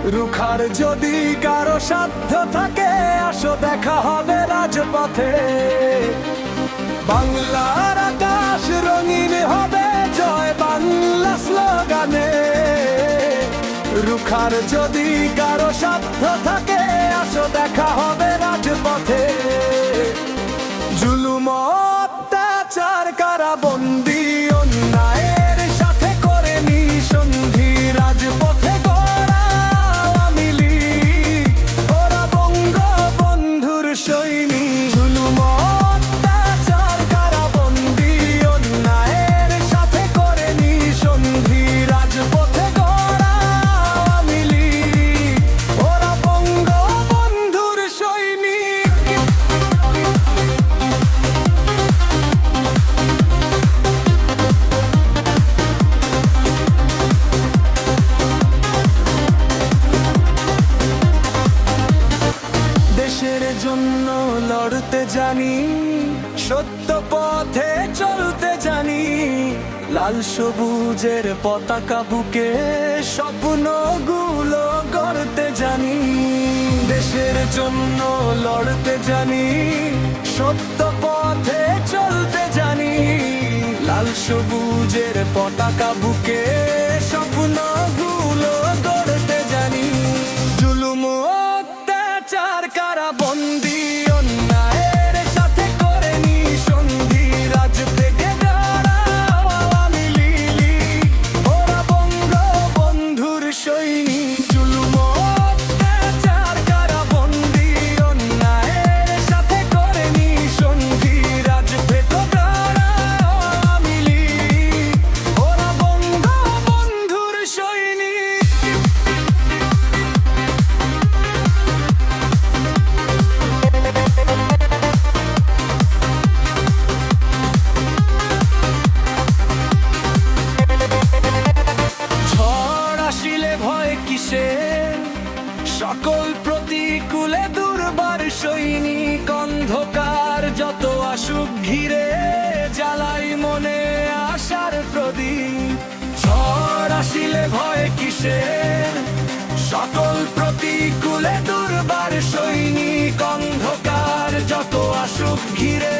রুখার যদি কারো সাধ্য থাকে, আসো দেখা হবে রাজপথে। বাংলার আকাশ রঙিন হবে জয় বাংলা স্লোগানে। রুখার যদি কারো সাধ্য থাকে, আসো দেখা হবে রাজপথে। জুলুম অত্যাচার কারাবন্দী অন্যায়ের সাথে করে নিঃসন্ধি, রাজপথে গড়া আওয়ামী লীগ, ওরা বঙ্গবন্ধুর সৈনিক। জুলুম অত্যাচার কারাবন্দী অন্যায়ের সাথে করে নিঃসন্ধি, রাজপথে গড়া আওয়ামী লীগ, ওরা বঙ্গবন্ধুর সৈনিক। দেশের জন্য লড়তে জানি, সত্য পথে চলতে জানি, লাল সবুজের পতাকা বুকে স্বপ্নগুলো গড়তে জানি। দেশের জন্য লড়তে জানি, সত্য পথে চলতে জানি, লাল সবুজের পতাকা বুকে স্বপ্নগুলো গড়তে জানি। জুলুম অত্যাচার কারাবন্দী অন্যায়ের সাথে করে নিঃসন্ধি, রাজপথে গড়া আওয়ামী লীগ, ওরা বঙ্গবন্ধুর সৈনিক। জুলুম অত্যাচার কারাবন্দী অন্যায়ের সাথে করে নিঃসন্ধি, রাজপথে গড়া আওয়ামী লীগ, ওরা বঙ্গবন্ধুর সৈনিক। ঝড় আসিলে ভয় কিসের, সকল প্রতিকূলে দুর্বার সৈনিক। অন্ধকার যত আসুক ঘিরে, জ্বালাই মনে আশার প্রদীপ। ঝড় আসিলে ভয় কিসের, সকল প্রতিকূলে দুর্বার সৈনিক। অন্ধকার যত আসুক ঘিরে,